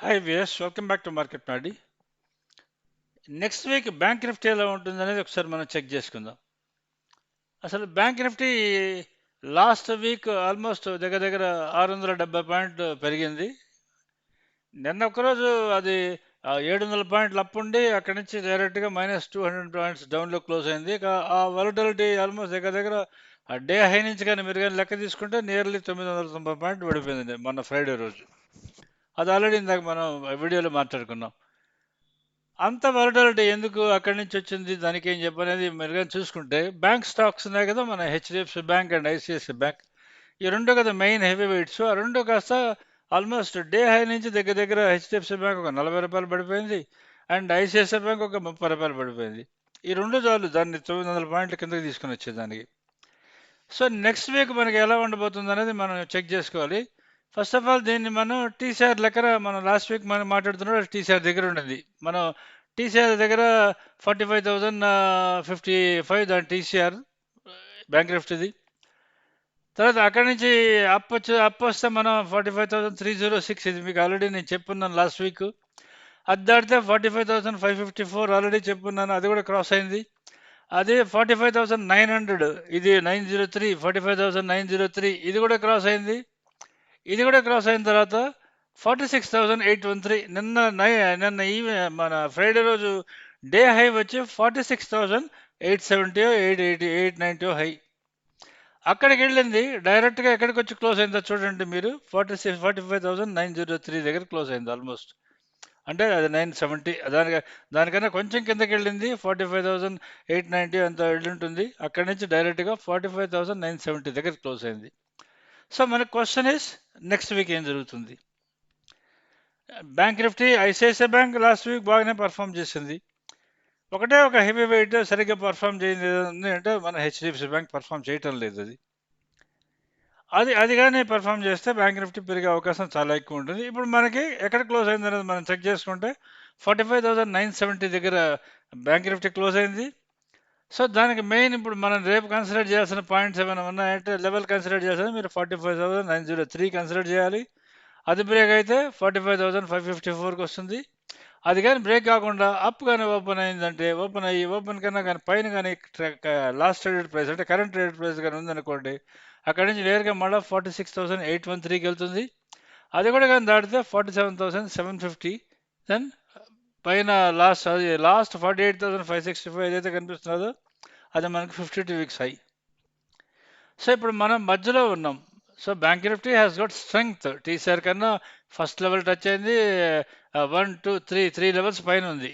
Hi వియస్, welcome back to market నాడి. Next week bank Nifty ఎలా ఉంటుంది అనేది ఒకసారి మనం చెక్ చేసుకుందాం. అసలు bank Nifty last week almost దగ్గర దగ్గర 670 పాయింట్లు పెరిగింది. నిన్న ఒకరోజు అది 700 పాయింట్లు అప్ ఉండి అక్కడి నుంచి డైరెక్ట్గా -200 పాయింట్స్ డౌన్లో క్లోజ్ అయింది. ఇక ఆ వాలటిలిటీ ఆల్మోస్ట్ దగ్గర దగ్గర ఆ డే హై నుంచి కానీ మీరు కానీ లెక్క తీసుకుంటే నియర్లీ 990 పాయింట్లు పడిపోయింది మొన్న ఫ్రైడే రోజు. అది ఆల్రెడీ ఇందాక మనం వీడియోలో మాట్లాడుకున్నాం. అంత వాలటిలిటీ ఎందుకు అక్కడి నుంచి వచ్చింది, దానికి ఏం చెప్పనేది మీరు కానీ చూసుకుంటే, బ్యాంక్ స్టాక్స్ ఉన్నాయి కదా, మన HDFC bank and ICICI bank, ఈ రెండు కదా మెయిన్ హెవీ వెయిట్స్. ఆ రెండు కాస్త ఆల్మోస్ట్ డే హై నుంచి దగ్గర దగ్గర హెచ్డిఎఫ్సి బ్యాంక్ ఒక 40 రూపాయలు పడిపోయింది అండ్ ఐసిఐసి బ్యాంక్ ఒక 30 రూపాయలు పడిపోయింది. ఈ రెండు చాలు దాన్ని 900 పాయింట్ల కిందకి తీసుకుని వచ్చేదానికి. సో నెక్స్ట్ వీక్ మనకి ఎలా ఉండబోతుంది అనేది మనం చెక్ చేసుకోవాలి. ఫస్ట్ ఆఫ్ ఆల్ దీన్ని మనం టీసీఆర్ లెక్కన మనం లాస్ట్ వీక్ మనం మాట్లాడుతున్నప్పుడు టీసీఆర్ దగ్గర ఉండేది. మనం టీసీఆర్ దగ్గర 45,055 దాని టీసీఆర్ బ్యాంక్ నిఫ్టీది. తర్వాత అక్కడి నుంచి అప్ వస్తే మనం 45,306, ఇది మీకు ఆల్రెడీ నేను చెప్పున్నాను లాస్ట్ వీక్. అది దాటితే 45,554 ఆల్రెడీ చెప్పున్నాను, అది కూడా క్రాస్ అయింది. అదే 45,900, ఇది 903, 45,903 ఇది కూడా క్రాస్ అయింది. ఇది కూడా క్రాస్ అయిన తర్వాత 46,813 నిన్న మన ఫ్రైడే రోజు డే హై వచ్చి 46,870 880 హై. అక్కడికి వెళ్ళింది డైరెక్ట్గా ఎక్కడికి వచ్చి క్లోజ్ అయిందో చూడండి మీరు. 45,903 దగ్గర క్లోజ్ అయింది ఆల్మోస్ట్. అంటే అది 970, దానికన్నా కొంచెం కిందకి వెళ్ళింది. 45,890 అంత వెళ్ళి ఉంటుంది. అక్కడి నుంచి డైరెక్ట్గా 45,970 దగ్గర క్లోజ్ అయింది. సో మన క్వశ్చన్ ఇస్, నెక్స్ట్ వీక్ ఏం జరుగుతుంది? Bank Nifty ICICI bank last week బాగానే పర్ఫామ్ చేసింది. ఒకటే ఒక హెవీ వెయిట్ సరిగ్గా పర్ఫామ్ చేయింది అంటే మన హెచ్డిఎఫ్సి బ్యాంక్ పర్ఫామ్ చేయటం లేదు. అది కానీ పర్ఫామ్ చేస్తే బ్యాంక్ నిఫ్టీ పెరిగే అవకాశం చాలా ఎక్కువ ఉంటుంది. ఇప్పుడు మనకి ఎక్కడ క్లోజ్ అయింది అనేది మనం చెక్ చేసుకుంటే 45,970 దగ్గర బ్యాంక్ నిఫ్టీ క్లోజ్ అయింది. సో దానికి మెయిన్ ఇప్పుడు మనం రేపు కన్సిడర్ చేయాల్సిన పాయింట్స్ ఏమైనా ఉన్నాయంటే, లెవెల్ కన్సిడర్ చేయాల్సిన మీరు 45,903 కన్సిడర్ చేయాలి. అది బ్రేక్ అయితే 45,554కి వస్తుంది. అది కానీ బ్రేక్ కాకుండా అప్ కానీ ఓపెన్ అయిందంటే, ఓపెన్ కన్నా కానీ పైన కానీ లాస్ట్ ట్రేడెడ్ ప్రైస్ అంటే కరెంట్ ట్రేడెడ్ ప్రైస్ కానీ ఉందనుకోండి, అక్కడి నుంచి నేరుగా మళ్ళీ 46,813కి వెళ్తుంది. అది కూడా కానీ దాటితే 47,750. దెన్ పైన లాస్ట్ 48,565 ఏదైతే కనిపిస్తున్నదో అది మనకి 52 వీక్స్ హై. సో ఇప్పుడు మనం మధ్యలో ఉన్నాం. So bank Nifty has gut strength. TCR కన్నా ఫస్ట్ లెవెల్ టచ్ అయింది. 1, 2, 3 లెవెల్స్ పైన ఉంది.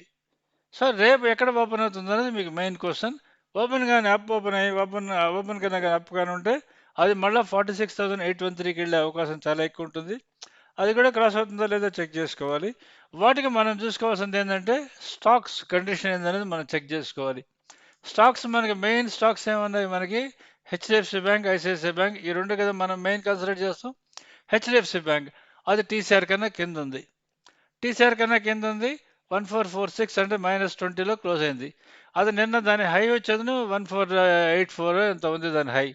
సో రేపు ఎక్కడ ఓపెన్ అవుతుంది అనేది మీకు మెయిన్ క్వశ్చన్. ఓపెన్ కానీ అప్ ఓపెన్ కన్నా కానీ అప్ కానీ ఉంటే అది మళ్ళీ 46,813కి వెళ్ళే అవకాశం చాలా ఎక్కువ ఉంటుంది. అది కూడా క్రాస్ అవుతుందో లేదో చెక్ చేసుకోవాలి. వాటికి మనం చూసుకోవాల్సింది ఏంటంటే స్టాక్స్ కండిషన్ ఏందనేది మనం చెక్ చేసుకోవాలి. స్టాక్స్ మనకి మెయిన్ స్టాక్స్ ఏమన్నాయి, మనకి హెచ్డిఎఫ్సి బ్యాంక్, ఐసిఐసిఐ బ్యాంక్, ఈ రెండు కదా మనం మెయిన్ కన్సిడర్ చేస్తాం. హెచ్డిఎఫ్సి బ్యాంక్ అది టీసీఆర్ కన్నా కింద ఉంది. 1446 అంటే -20లో క్లోజ్ అయింది. అది నిన్న దాని హై వచ్చేది 1484 ఎంత ఉంది దాని హై.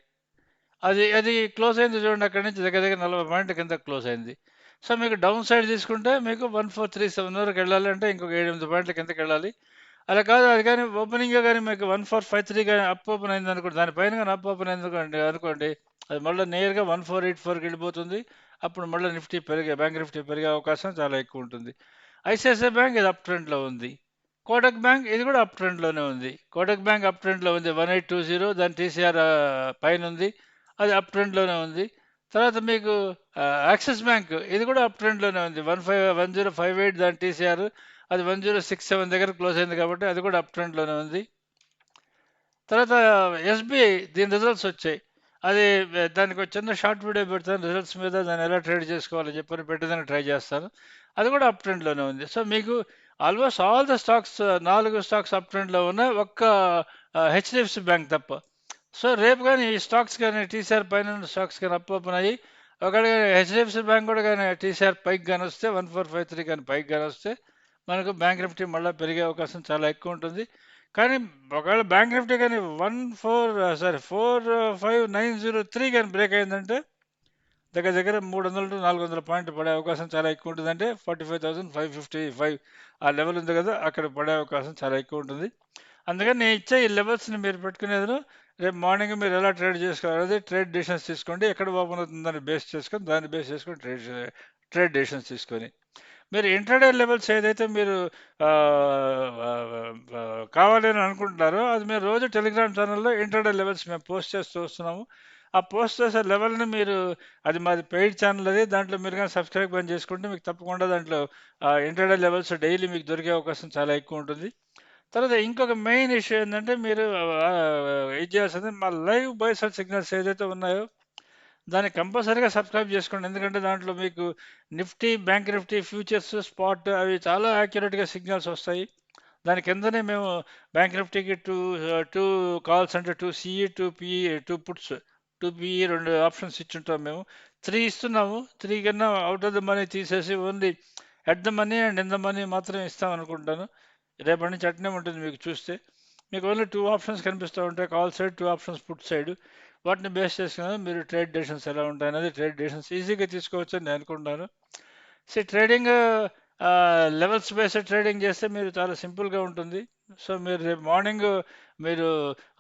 అది క్లోజ్ అయింది చూడండి, అక్కడి నుంచి దగ్గర దగ్గర 40 పాయింట్ల కింద క్లోజ్ అయింది. సో మీకు డౌన్ సైడ్ తీసుకుంటే మీకు 1437 వరకు వెళ్ళాలి అంటే ఇంకొక 7-8 పాయింట్ల కిందకి వెళ్ళాలి. అలా కాదు, అది కానీ ఓపెనింగ్గా కానీ మీకు 1453 కానీ అప్ ఓపెన్ అయింది అనుకోండి, దానిపైన కానీ అప్ ఓపెన్ అయింది అనుకోండి, అది మళ్ళీ నేరుగా 1484కి వెళ్ళిపోతుంది. అప్పుడు మళ్ళీ బ్యాంక్ నిఫ్టీ పెరిగే అవకాశం చాలా ఎక్కువ ఉంటుంది. ఐసిఐసిఐ బ్యాంక్ ఇది అప్ ట్రెండ్లో ఉంది. కోటక్ బ్యాంక్ ఇది కూడా అప్ ట్రెండ్లోనే ఉంది. కోటక్ బ్యాంక్ అప్ ట్రెండ్లో ఉంది, 1820, దాని టీసీఆర్ పైన ఉంది, అది అప్ ట్రెండ్లోనే ఉంది. తర్వాత మీకు యాక్సిస్ బ్యాంక్ ఇది కూడా అప్ ట్రెండ్లోనే ఉంది, 1058 దాని టీసీఆర్, అది 1067 దగ్గర క్లోజ్ అయింది కాబట్టి అది కూడా అప్ ట్రెండ్లోనే ఉంది. తర్వాత ఎస్బీఐ దీని రిజల్ట్స్ వచ్చాయి. అది దానికి ఒక చిన్న షార్ట్ వీడియో పెడతాను రిజల్ట్స్ మీద, దాన్ని ఎలా ట్రేడ్ చేసుకోవాలని చెప్పని పెట్టేదానికి ట్రై చేస్తాను. అది కూడా అప్ ట్రెండ్లోనే ఉంది. సో మీకు almost all the stocks 4 stocks up ట్రెండ్లో ఉన్నాయి, ఒక్క హెచ్డిఎఫ్సి బ్యాంక్ తప్ప. సో రేపు కానీ ఈ స్టాక్స్ కానీ టీసీఆర్ పైన స్టాక్స్ కానీ అప్ ఓపెన్ అయ్యి ఒకవేళ హెచ్డిఎఫ్సి బ్యాంక్ కూడా కానీ టీసీఆర్ పైకి కానీ వస్తే 1453 కానీ పైకి కానీ వస్తే మనకు బ్యాంక్ నిఫ్టీ మళ్ళీ పెరిగే అవకాశం చాలా ఎక్కువ ఉంటుంది. కానీ ఒకవేళ బ్యాంక్ నిఫ్టీ కానీ 45,903 కానీ బ్రేక్ అయిందంటే దగ్గర దగ్గర 300-400 పాయింట్లు పడే అవకాశం చాలా ఎక్కువ ఉంటుంది. అంటే 45,555 ఆ లెవెల్ ఉంది కదా, అక్కడ పడే అవకాశం చాలా ఎక్కువ ఉంటుంది. అందుకని నేను ఇచ్చే ఈ లెవెల్స్ని మీరు పెట్టుకునేది రేపు మార్నింగ్ మీరు ఎలా ట్రేడ్ చేసుకోవాలి, ట్రేడ్ డెసిషన్స్ తీసుకోండి. ఎక్కడ ఓపెన్ అవుతుందని బేస్ చేసుకొని, దాన్ని బేస్ చేసుకొని ట్రేడ్ డెసిషన్స్ తీసుకొని మీరు ఇంటర్డే లెవెల్స్ ఏదైతే మీరు ఆ, ఆ, ఆ, కావాలి అని అనుకుంటున్నారో, అది మీరు రోజు టెలిగ్రామ్ ఛానల్లో ఇంటర్డే లెవెల్స్ మేము పోస్ట్ చేస్తూ వస్తున్నాము. ఆ పోస్ట్ చేసే లెవెల్ని మీరు, అది మాది పెయిడ్ ఛానల్, అది దాంట్లో మీరు కానీ సబ్స్క్రైబ్ అని చేసుకుంటే మీకు తప్పకుండా దాంట్లో ఇంటర్డే లెవెల్స్ డైలీ మీకు దొరికే అవకాశం చాలా ఎక్కువ ఉంటుంది. తర్వాత ఇంకొక మెయిన్ ఇష్యూ ఏంటంటే మీరు ఇది చేయాల్సింది, మా లైవ్ బైసల్ సిగ్నల్స్ ఏదైతే ఉన్నాయో దాన్ని కంపల్సరీగా సబ్స్క్రైబ్ చేసుకోండి. ఎందుకంటే దాంట్లో మీకు Nifty, bank Nifty, futures, spot అవి చాలా యాక్యురేట్గా సిగ్నల్స్ వస్తాయి. దాని కిందనే మేము బ్యాంక్ నిఫ్టీకి టూ కాల్స్, అంటే two CE, two PE, two puts, two PE, రెండు ఆప్షన్స్ ఇచ్చుంటాం మేము. త్రీ ఇస్తున్నాము. త్రీ కన్నా అవుట్ ఆఫ్ ద మనీ తీసేసి only at the money and in the money మాత్రం ఇస్తాం అనుకుంటాను. రేపటి నుంచి అట్నే ఉంటుంది. మీకు చూస్తే మీకు ఓన్లీ టూ ఆప్షన్స్ కనిపిస్తూ ఉంటాయి, call side, two options put side. వాటిని బేస్ చేసుకుని మీరు ట్రేడ్ డెసిషన్స్ ఎలా ఉంటాయనేది, ట్రేడ్ డెసిషన్స్ ఈజీగా తీసుకోవచ్చు అని నేను అనుకుంటున్నాను. So trading levels based trading చేస్తే మీరు చాలా సింపుల్గా ఉంటుంది. సో మీరు రేపు మార్నింగ్ మీరు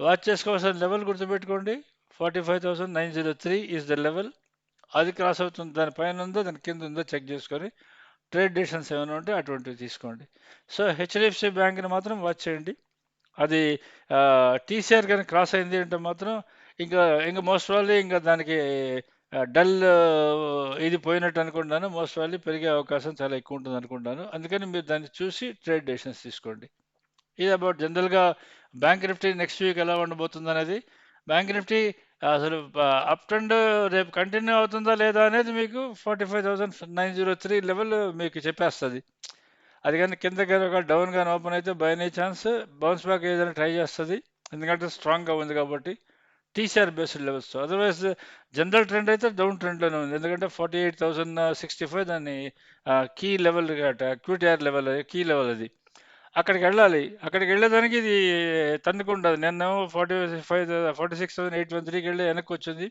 వాచ్ చేసుకోవాల్సిన లెవెల్ గుర్తుపెట్టుకోండి. 45,903 ఈజ్ ద లెవెల్. అది క్రాస్ అవుతుంది, దానిపైన ఉందో దాని కింద ఉందో చెక్ చేసుకొని ట్రేడ్ డెసిషన్స్ ఏమైనా ఉంటే అటువంటివి తీసుకోండి. సో హెచ్డిఎఫ్సి బ్యాంక్ని మాత్రం వాచ్ చేయండి. అది టీసీఆర్ కానీ క్రాస్ అయింది అంటే మాత్రం ఇంకా ఇంకా మోస్ట్ ప్రాబ్లీ ఇంకా దానికి డల్ ఇది పోయినట్టు అనుకుంటాను. మోస్ట్ ప్రాబ్లీ పెరిగే అవకాశం చాలా ఎక్కువ ఉంటుంది అనుకుంటాను. అందుకని మీరు దాన్ని చూసి ట్రేడ్ డెసిషన్స్ తీసుకోండి. ఇది అబౌట్ జనరల్గా బ్యాంక్ నిఫ్టీ నెక్స్ట్ వీక్ ఎలా ఉండబోతుంది అనేది. బ్యాంక్ నిఫ్టీ అసలు అప్ ట్రెండ్ రేపు కంటిన్యూ అవుతుందా లేదా అనేది మీకు 45,903 లెవెల్ మీకు చెప్పేస్తుంది. అది కానీ కింద కనుక డౌన్ కానీ ఓపెన్ అయితే by any chance bounce back ఏదైనా ట్రై చేస్తుంది. ఎందుకంటే స్ట్రాంగ్గా ఉంది కాబట్టి TCR based levels. Otherwise general trend అయితే డౌన్ ట్రెండ్లోనే ఉంది. ఎందుకంటే 48,065 దాన్ని key level, QTR level, key level అది. అక్కడికి వెళ్ళాలి. అక్కడికి వెళ్ళేదానికి ఇది తన్నుకుంటుంది. నిన్నేమో 46,813కి వెళ్ళి వెనక్కి వచ్చింది.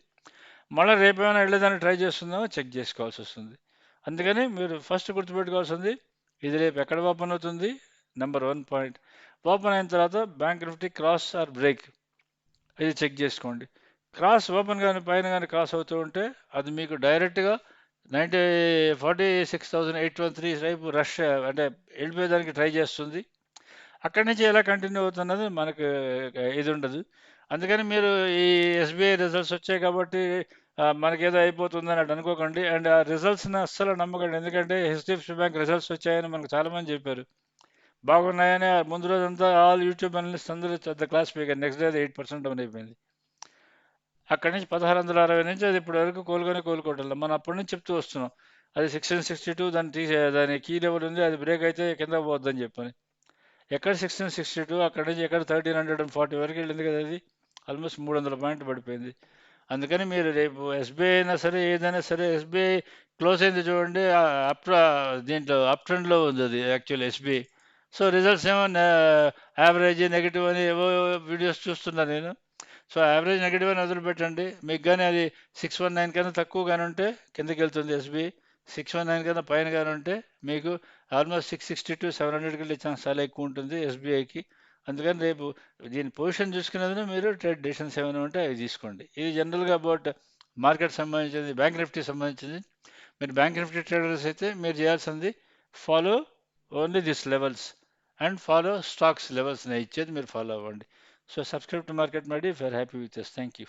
మళ్ళీ రేపేమైనా వెళ్ళేదాన్ని ట్రై చేస్తుందేమో చెక్ చేసుకోవాల్సి వస్తుంది. అందుకని మీరు ఫస్ట్ గుర్తుపెట్టుకోవాల్సింది, ఇది రేపు ఎక్కడ ఓపెన్ అవుతుంది, నెంబర్ 1 పాయింట్. ఓపెన్ అయిన తర్వాత bank Nifty cross or break, ఇది చెక్ చేసుకోండి. క్రాస్ ఓపెన్ కానీ పైన కానీ క్రాస్ అవుతూ ఉంటే అది మీకు డైరెక్ట్గా 46,813 వైపు రష్, అంటే వెళ్ళిపోయేదానికి ట్రై చేస్తుంది. అక్కడి నుంచి ఎలా కంటిన్యూ అవుతున్నది మనకు ఇది ఉండదు. అందుకని మీరు ఈ ఎస్బీఐ రిజల్ట్స్ వచ్చాయి కాబట్టి మనకేదో అయిపోతుందని అటు అనుకోకండి. అండ్ ఆ రిజల్ట్స్ని అస్సలు నమ్మకండి. ఎందుకంటే హెచ్డిఎఫ్సి బ్యాంక్ రిజల్ట్స్ వచ్చాయని మనకు చాలామంది చెప్పారు, బాగున్నాయని. ఆ ముందు రోజంతా ఆల్ యూట్యూబ్ అనలిస్ట్ అందరూ పెద్ద class speaker, next day 8% down అయిపోయింది. అక్కడి నుంచి 1660 నుంచి అది ఇప్పటి వరకు కోలుకోవట్లేదు. మనం అప్పటి నుంచి చెప్తూ వస్తున్నాం అది 1662 దాని కీ లెవెల్ ఉంది, అది బ్రేక్ అయితే కింద పోద్దని చెప్పని. ఎక్కడ 1662, అక్కడి నుంచి ఎక్కడ 1340 వరకు వెళ్ళింది కదా, అది ఆల్మోస్ట్ 300 పాయింట్లు పడిపోయింది. అందుకని మీరు రేపు ఎస్బీఐ అయినా సరే ఏదైనా సరే, ఎస్బీఐ క్లోజ్ అయింది చూడండి, అప్ దీంట్లో అప్ ట్రెండ్లో ఉంది అది యాక్చువల్ ఎస్బీఐ. సో రిజల్ట్స్ ఏమో యావరేజ్ నెగిటివ్ అని ఏవో వీడియోస్ చూస్తున్నాను నేను. సో యావరేజ్ నెగిటివ్ అని వదిలిపెట్టండి. మీకు కానీ అది 619 కన్నా తక్కువ కానీ ఉంటే కిందకి వెళ్తుంది ఎస్బీఐ. 619 కన్నా పైన కానీ ఉంటే మీకు ఆల్మోస్ట్ 660-700కి వెళ్ళే ఛాన్స్ చాలా ఎక్కువ ఉంటుంది ఎస్బీఐకి. అందుకని రేపు దీని పొజిషన్ చూసుకునేది మీరు ట్రేడ్ డెసిషన్స్ ఏమైనా ఉంటే అవి తీసుకోండి. ఇది జనరల్గా అబౌట్ మార్కెట్ సంబంధించింది, బ్యాంక్ నిఫ్టీ సంబంధించింది. మీరు బ్యాంక్ నిఫ్టీ ట్రేడర్స్ అయితే మీరు చేయాల్సింది follow only this levels and follow stocks levels నేను ఇచ్చేది మీరు ఫాలో అవ్వండి. So subscribe to Market Madi if you're happy with this. Thank you.